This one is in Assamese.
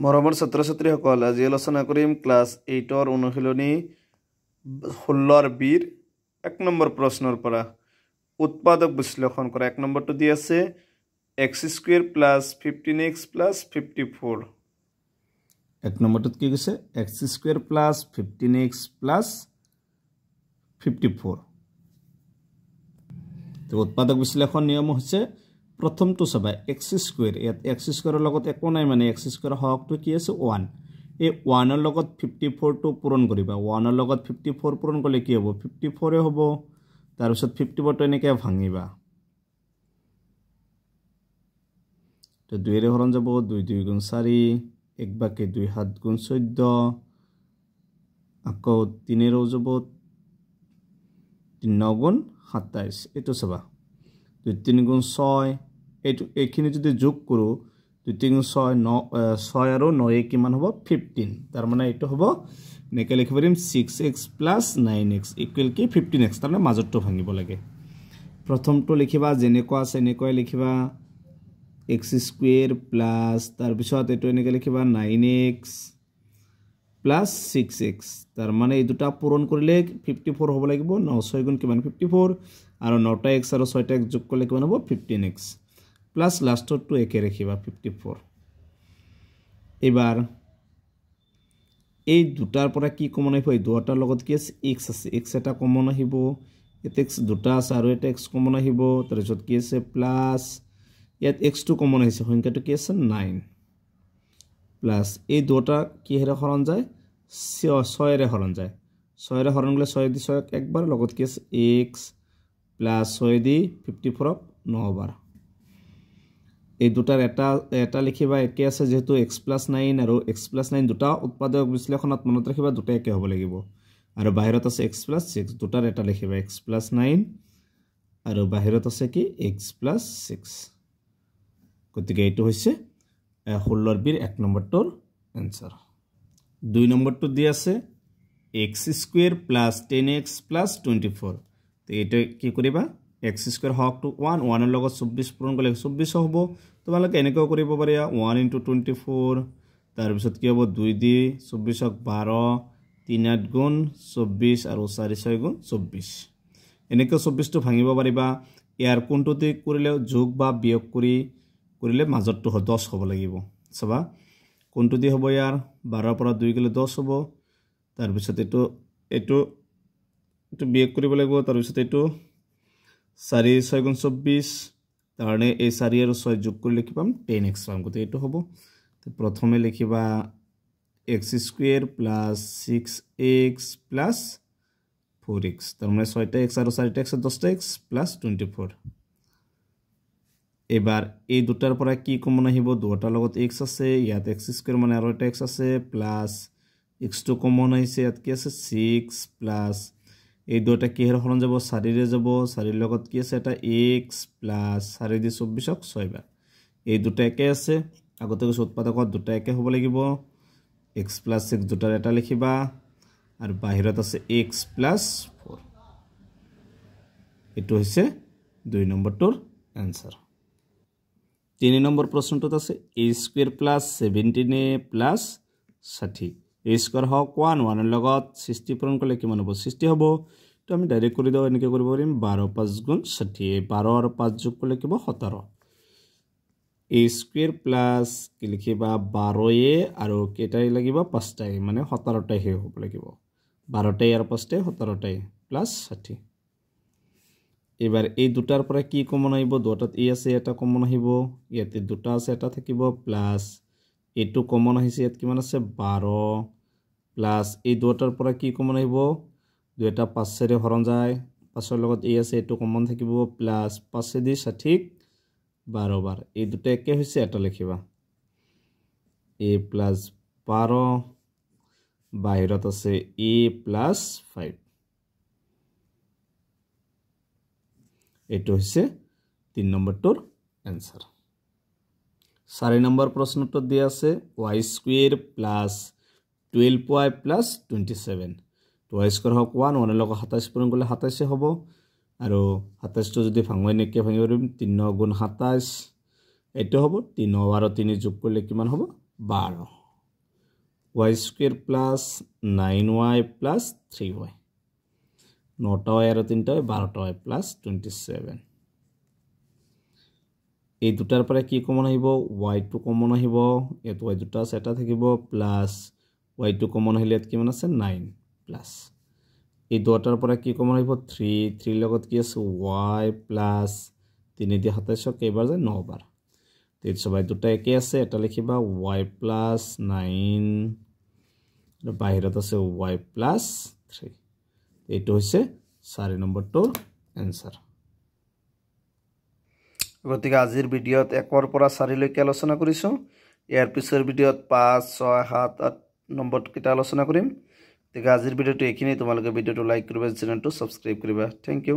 মৰমৰ ছাত্ৰ-ছাত্ৰীসকল, আজি আলোচনা কৰিম ক্লাছ 8ৰ অনুশীলনী 16ৰ বিৰ 1 নম্বৰ প্ৰশ্নৰ পৰা উৎপাদক বিশ্লেষণ কৰা। 1 নম্বৰটো দি আছে x² + 15x + 54। 1 নম্বৰটোত কি কৈছে x² + 15x + 54। তো উৎপাদক বিশ্লেষণ নিয়ম হৈছে প্ৰথমটো চাবা x² ইয়াত x² লগত একো নাই মানে x² হকটো কি আছে 1 এই 1 ৰ লগত 54 টো পূৰণ কৰিবা 1 ৰ লগত 54 পূৰণ কৰিলে কি হ'ব 54 হ'ব তাৰ পিছত 54 টো এনেকৈ ভাঙিবা তো 2 ৰে হৰণ যাব 2 2 গুণ 4 1 বাকে 2 7 গুণ 14 আকৌ 3 ৰে যাব 3 9 গুণ 27 এটো চাবা 2 3 গুণ 6 এইখিনি যদি যোগ কৰো 2 3 গুণ 6 9 6 আৰু 9 কিমান হ'ব 15 তাৰ মানে এটো হ'ব নেকে লিখিব পাৰিম 6x + 9x = কি 15x তাৰ মানে মাজৰটো ভাঙিব লাগে প্ৰথমটো লিখিবা যেনেকুৱা আছে এনেকৈ লিখিবা x² প্লাস তাৰ পিছত এটো এনেকৈ লিখিবা 9x প্লাস 6x তাৰ মানে এই দুটা পূৰণ কৰিলে 54 হ'ব লাগিব 9 6 গুণ কিমান 54 আৰু 9টা x আৰু 6টা x যোগ কৰিলে কিমান হ'ব 15x প্লাস লাষ্টৰটো একে ৰাখিবা 54 এবাৰ এই দুটাৰ পৰা কি কমন আহিব এই দুটাৰ লগত কি আছে x আছে x এটা কমন আহিব এতে x দুটা আছে আৰু এটা x কমন আহিব তাৰ পিছত কি আছে প্লাস ইয়াত x টো কমন আহিছে সংখ্যাটো কি আছে 9 প্লাস এই দুটা কি হেৰে হৰণ যায় 6 ৰে হৰণ যায় 6 ৰে হৰণ গলে 6 দি 6 একবাৰ লগত কি আছে x প্লাস 6 দি 54 9 বাৰ এই দুটাৰ এটা লিখিবা একে আছে যেহেতু x + 9 আৰু x + 9 দুটা উৎপাদক বিশ্লেষণত মনত ৰাখিবা দুটা একে হ'ব লাগিব আৰু বাহিৰত আছে x + 6 দুটাৰ এটা লিখিবা x + 9 আৰু বাহিৰত আছে কি x + 6 গতিকে এটো হৈছে 16ৰ বিৰ 1 নম্বৰটোৰ आंसर 2 নম্বৰটো দি আছে x² + 10x + 24 তো এটা কি কৰিবা x² হকটো 1 1 ৰ লগত 24 পূৰণ কৰিলে 24 হ'ব তোমালোকে এনেকৈ কৰিব পাৰিয়া 1 * 24 তাৰ পিছত কি হ'ব 2 দি 24ক 12 3 8 গুণ 24 আৰু 4 6 গুণ 24 এনেকৈ 24 টো ভাঙিব পাৰিবা ইয়াৰ কোনটোতে কৰিলে যোগ বা বিয়োগ কৰিলে মাজৰটো 10 হ'ব লাগিব চাবা কোনটো দি হ'ব ইয়াৰ 12 পৰা 2 গলে 10 হ'ব তাৰ পিছত এটো বিয়োগ কৰিব লাগিব তাৰ পিছত এটো 4 6 গুণ 24 তাৰনে এই 4 আৰু 6 যোগ কৰিলে কি পাম 10x পাম গতে এটো হ'ব তো প্ৰথমে লিখিবা x² + 6x + 4x তাৰ মানে 6টা x আৰু 4টা x 10টা x + 24 এবাৰ এই দুটাৰ পৰা কি কমন আহিব দুটাৰ লগত x আছে ইয়াত x² মানে আৰু এটা x আছে প্লাস x টো কমন আহিছে ইয়াত কি আছে 6 প্লাস এই দুটা কি হেৰ হৰণ যাব 4 ৰে যাব 4 ৰ লগত কি আছে এটা x প্লাস 4 দি 24ক 6 বাৰ এই দুটা একে আছে আগতে কৈছো উৎপাদকত দুটা একে হ'ব লাগিব x + 6 দুটাৰ এটা লিখিবা আৰু বাহিৰত আছে x + 4 এটো হৈছে 2 নম্বৰটোৰ आंसर 3 নম্বৰ প্ৰশ্নটোত আছে a² + 17a + 60 a² হক 1 1 ৰ লগত 60 পূৰণ কৰিলে কিমান হ'ব 60 হ'ব তো আমি ডাইৰেক্ট কৰি দাও এনেকৈ কৰিব পাৰিম 12 5 গুণ 60 12 আৰু 5 যোগ কৰিলে কি হ'ব 17 a² প্লাস কি লিখিবা 12a আৰু কেটাই লাগিব 5টাই মানে 17টাই হে হ'ব লাগিব 12টাই আৰু 5টাই 17টাই প্লাস 60 এবাৰ এই দুটাৰ পৰা কি কমন আহিব দুটাত a আছে এটা কমন আহিব ইয়াতে দুটা আছে এটা থাকিব প্লাস এটো কমন আহিছে ইয়াত কিমান আছে 12 প্লাস এই দুটাৰ পৰা কি কমন আহিব দুটা 5 ৰে হৰণ যায় 5 ৰ লগত a আছে এটো কমন থাকিব প্লাস 5 দি 60 12 বাৰ এই দুটা একে হৈছে এটা লিখিবা a + 12 বাহিৰত আছে a + 5 এটো হৈছে 3 নম্বৰটোৰ आंसर 4 নম্বৰ প্ৰশ্নটো দিয়া আছে y² + 12y + 27 তো y² হক 1 1 ৰ লগত 27 পূৰণ কৰিলে 27 হ'ব আৰু 27 টো যদি ভাঙো এনেকৈ ভাঙিব পাৰিম 3 9 গুণ 27 এটো হ'ব 3 আৰু 3 যোগ কৰিলে কিমান হ'ব 12 y square plus 9y plus 3y 9টা y আর 3টা y 12টা y প্লাস 27 এই দুটার পরে কি কমন আহিব y2 কমন আহিব এত y দুটা আছে এটা থাকিব প্লাস y2 কমন আহিলে কি মান আছে 9 প্লাস এই দুটার পরে কি কমন আহিব 3 লগত কি আছে y প্লাস 3 দিয়ে 27 কেইবাৰ যায় 9 বাৰ তেত সবাই দুটা একে আছে এটা লিখিবা y প্লাস 9 বাহিৰত আছে y প্লাস 3 এইটো হৈছে 4 নম্বৰটোৰ এনসাৰ গতিকে আজিৰ ভিডিঅ'ত 1 পৰা 4 লৈকে আলোচনা কৰিছো ইয়াৰ পিছৰ ভিডিঅ'ত 5 6 7 8 নম্বৰ কিটা আলোচনা কৰিম গতিকে আজিৰ ভিডিঅ'টো এইখিনি তোমালোকে ভিডিঅ'টো লাইক কৰিবা চেনেলটো সাবস্ক্ৰাইব কৰিবা থ্যাংক ইউ